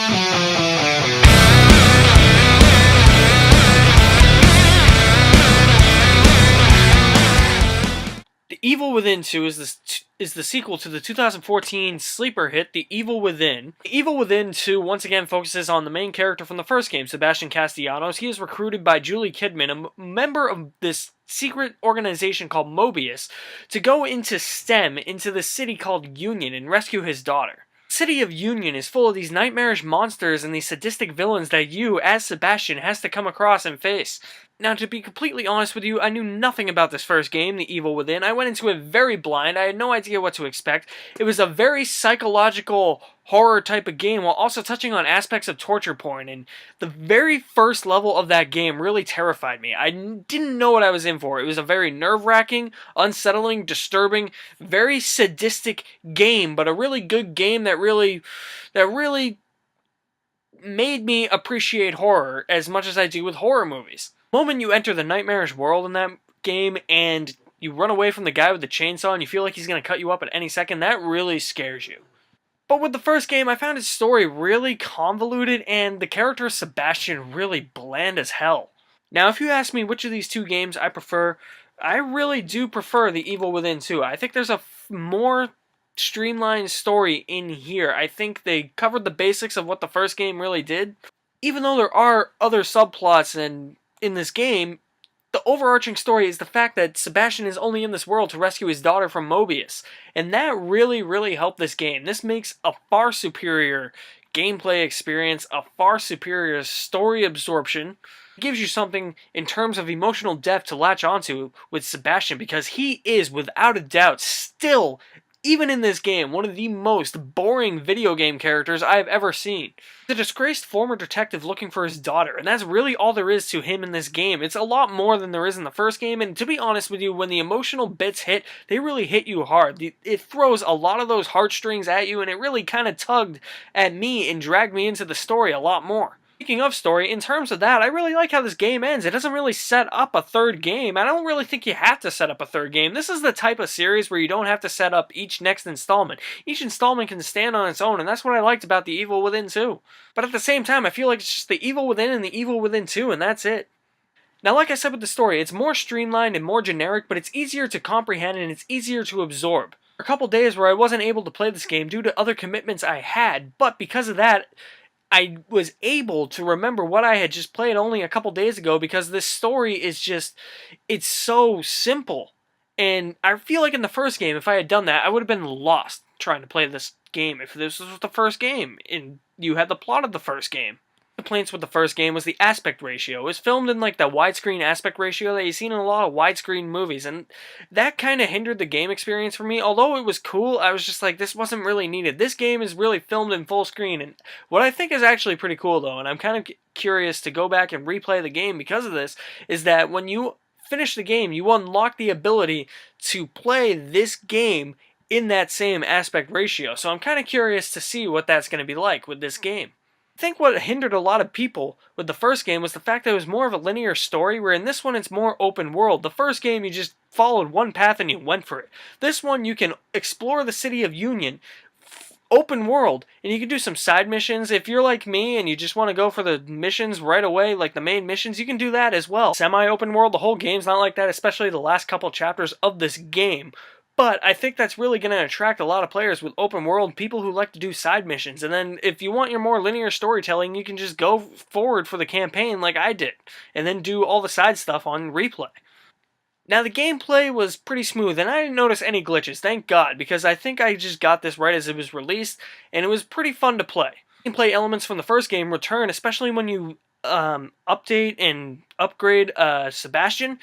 The Evil Within 2 is the sequel to the 2014 sleeper hit, The Evil Within. The Evil Within 2 once again focuses on the main character from the first game, Sebastian Castellanos. He is recruited by Julie Kidman, a member of this secret organization called Mobius, to go into STEM, into the city called Union, and rescue his daughter. The city of Union is full of these nightmarish monsters and these sadistic villains that you, as Sebastian, has to come across and face. Now, to be completely honest with you, I knew nothing about this first game, The Evil Within. I went into it very blind. I had no idea what to expect. It was a very psychological horror type of game while also touching on aspects of torture porn, and the very first level of that game really terrified me. I didn't know what I was in for. It was a very nerve-wracking, unsettling, disturbing, very sadistic game, but a really good game that really made me appreciate horror as much as I do with horror movies. The moment you enter the nightmarish world in that game and you run away from the guy with the chainsaw and you feel like he's going to cut you up at any second, that really scares you. But with the first game, I found its story really convoluted and the character Sebastian really bland as hell. Now, if you ask me which of these two games I prefer, I really do prefer The Evil Within 2. I think there's a more streamlined story in here. I think they covered the basics of what the first game really did. Even though there are other subplots in this game, the overarching story is the fact that Sebastian is only in this world to rescue his daughter from Mobius. And that really helped this game. This makes a far superior gameplay experience, a far superior story absorption. It gives you something in terms of emotional depth to latch onto with Sebastian, because he is, without a doubt, still, even in this game, one of the most boring video game characters I've ever seen. He's a disgraced former detective looking for his daughter, and that's really all there is to him in this game. It's a lot more than there is in the first game, and to be honest with you, when the emotional bits hit, they really hit you hard. It throws a lot of those heartstrings at you, and it really kind of tugged at me and dragged me into the story a lot more. Speaking of story, in terms of that, I really like how this game ends. It doesn't really set up a third game. I don't really think you have to set up a third game. This is the type of series where you don't have to set up each next installment. Each installment can stand on its own, and that's what I liked about The Evil Within 2. But at the same time, I feel like it's just The Evil Within and The Evil Within 2, and that's it. Now, like I said with the story, it's more streamlined and more generic, but it's easier to comprehend and it's easier to absorb. There were a couple days where I wasn't able to play this game due to other commitments I had, but because of that, I was able to remember what I had just played only a couple days ago, because this story is just, it's so simple. And I feel like in the first game, if I had done that, I would have been lost trying to play this game if this was the first game and you had the plot of the first game. Complaints with the first game was the aspect ratio. It was filmed in like the widescreen aspect ratio that you've seen in a lot of widescreen movies, and that kind of hindered the game experience for me. Although it was cool, I was just like, this wasn't really needed. This game is really filmed in full screen, and what I think is actually pretty cool though, and I'm kind of curious to go back and replay the game because of this, is that when you finish the game, you unlock the ability to play this game in that same aspect ratio. So I'm kind of curious to see what that's going to be like with this game. I think what hindered a lot of people with the first game was the fact that it was more of a linear story, where in this one it's more open world. The first game you just followed one path and you went for it. This one you can explore the city of Union, open world, and you can do some side missions. If you're like me and you just want to go for the missions right away, like the main missions, you can do that as well. Semi-open world, the whole game's not like that, especially the last couple chapters of this game. But I think that's really going to attract a lot of players with open world, people who like to do side missions. And then if you want your more linear storytelling, you can just go forward for the campaign like I did, and then do all the side stuff on replay. Now, the gameplay was pretty smooth, and I didn't notice any glitches, thank God, because I think I just got this right as it was released, and it was pretty fun to play. Gameplay elements from the first game return, especially when you update and upgrade Sebastian.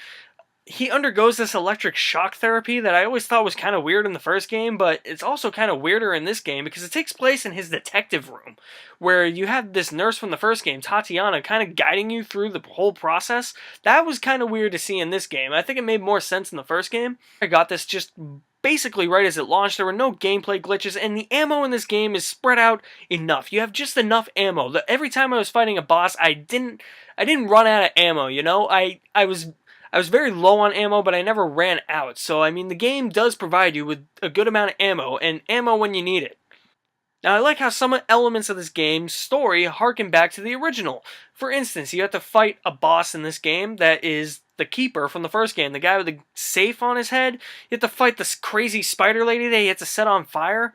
He undergoes this electric shock therapy that I always thought was kind of weird in the first game, but it's also kind of weirder in this game because it takes place in his detective room, where you have this nurse from the first game, Tatiana, kind of guiding you through the whole process. That was kind of weird to see in this game. I think it made more sense in the first game. I got this just basically right as it launched. There were no gameplay glitches, and the ammo in this game is spread out enough. You have just enough ammo. Every time I was fighting a boss, I didn't run out of ammo, you know? I was very low on ammo, but I never ran out. So, I mean, the game does provide you with a good amount of ammo, and ammo when you need it. Now, I like how some elements of this game's story harken back to the original. For instance, you have to fight a boss in this game that is the Keeper from the first game, the guy with the safe on his head. You have to fight this crazy spider lady that you have to set on fire.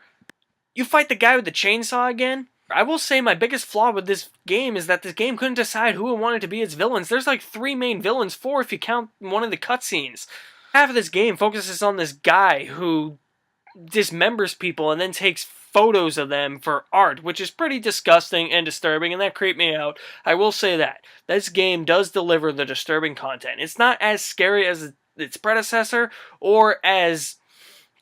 You fight the guy with the chainsaw again. I will say my biggest flaw with this game is that this game couldn't decide who it wanted to be its villains. There's like 3 main villains, 4 if you count one of the cutscenes. Half of this game focuses on this guy who dismembers people and then takes photos of them for art, which is pretty disgusting and disturbing, and that creeped me out. I will say that. This game does deliver the disturbing content. It's not as scary as its predecessor or as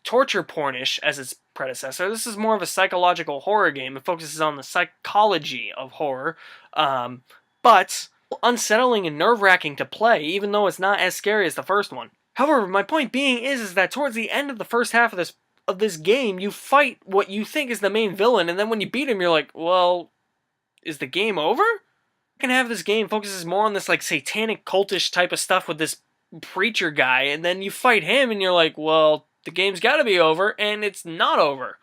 torture pornish as its predecessor. This is more of a psychological horror game. It focuses on the psychology of horror, but unsettling and nerve-wracking to play, even though it's not as scary as the first one. However, my point being is that towards the end of the first half of this game, you fight what you think is the main villain, and then when you beat him, you're like, well, is the game over? Second half of this game focuses more on this like satanic cultish type of stuff with this preacher guy, and then you fight him, and you're like, well, the game's got to be over, and it's not over.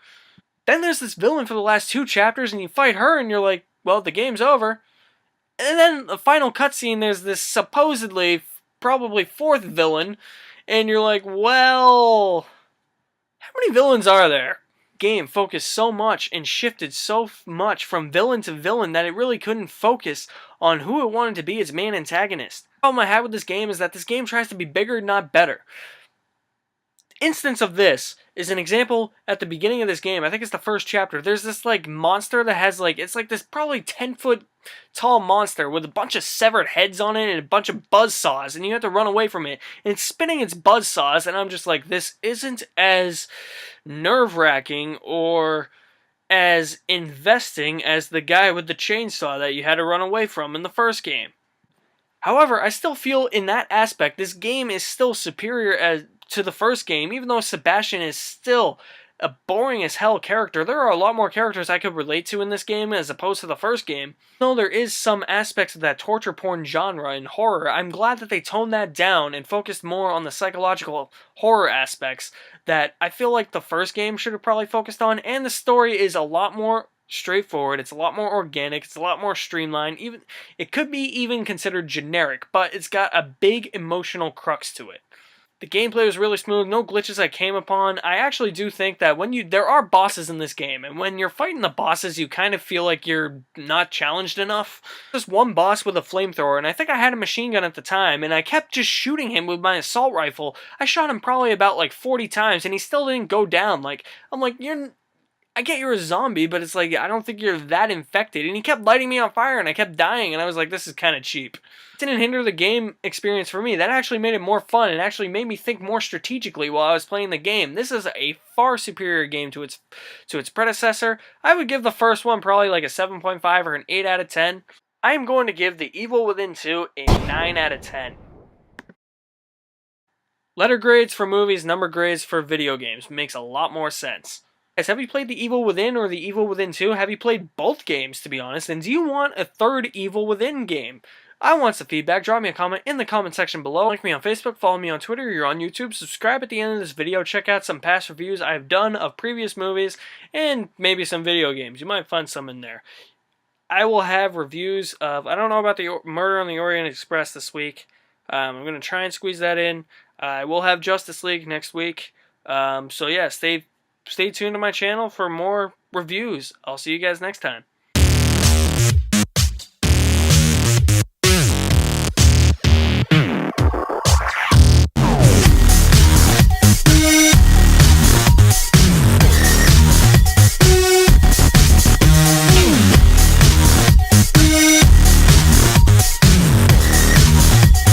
Then there's this villain for the last 2 chapters, and you fight her, and you're like, well, the game's over. And then the final cutscene, there's this supposedly, probably 4th villain, and you're like, well, how many villains are there? Game focused so much and shifted so much from villain to villain that it really couldn't focus on who it wanted to be its main antagonist. The problem I had with this game is that this game tries to be bigger, not better. Instance of this is an example at the beginning of this game. I think it's the first chapter. There's this like monster that has like, it's like this probably 10-foot tall monster with a bunch of severed heads on it and a bunch of buzzsaws, and you have to run away from it. And it's spinning its buzzsaws, and I'm just like, this isn't as nerve-wracking or as investing as the guy with the chainsaw that you had to run away from in the first game. However, I still feel in that aspect, this game is still superior to the first game, even though Sebastian is still a boring as hell character. There are a lot more characters I could relate to in this game as opposed to the first game. Though there is some aspects of that torture porn genre in horror, I'm glad that they toned that down and focused more on the psychological horror aspects that I feel like the first game should have probably focused on, and the story is a lot more straightforward, it's a lot more organic, it's a lot more streamlined. Even it could be even considered generic, but it's got a big emotional crux to it. The gameplay was really smooth, no glitches I came upon. I actually do think that there are bosses in this game, and when you're fighting the bosses, you kind of feel like you're not challenged enough. There's one boss with a flamethrower, and I think I had a machine gun at the time, and I kept just shooting him with my assault rifle. I shot him probably about like 40 times, and he still didn't go down. Like, I'm like, I get you're a zombie, but it's like, I don't think you're that infected. And he kept lighting me on fire, and I kept dying, and I was like, this is kind of cheap. It didn't hinder the game experience for me. That actually made it more fun, and actually made me think more strategically while I was playing the game. This is a far superior game to its predecessor. I would give the first one probably like a 7.5 or an 8 out of 10. I am going to give The Evil Within 2 a 9 out of 10. Letter grades for movies, number grades for video games. Makes a lot more sense. Guys, have you played The Evil Within or The Evil Within 2? Have you played both games, to be honest? And do you want a third Evil Within game? I want some feedback. Drop me a comment in the comment section below. Like me on Facebook, follow me on Twitter, you're on YouTube. Subscribe at the end of this video. Check out some past reviews I have done of previous movies and maybe some video games. You might find some in there. I will have reviews of, I don't know about the Murder on the Orient Express this week. I'm going to try and squeeze that in. I will have Justice League next week. So yeah, stay tuned to my channel for more reviews. I'll see you guys next time.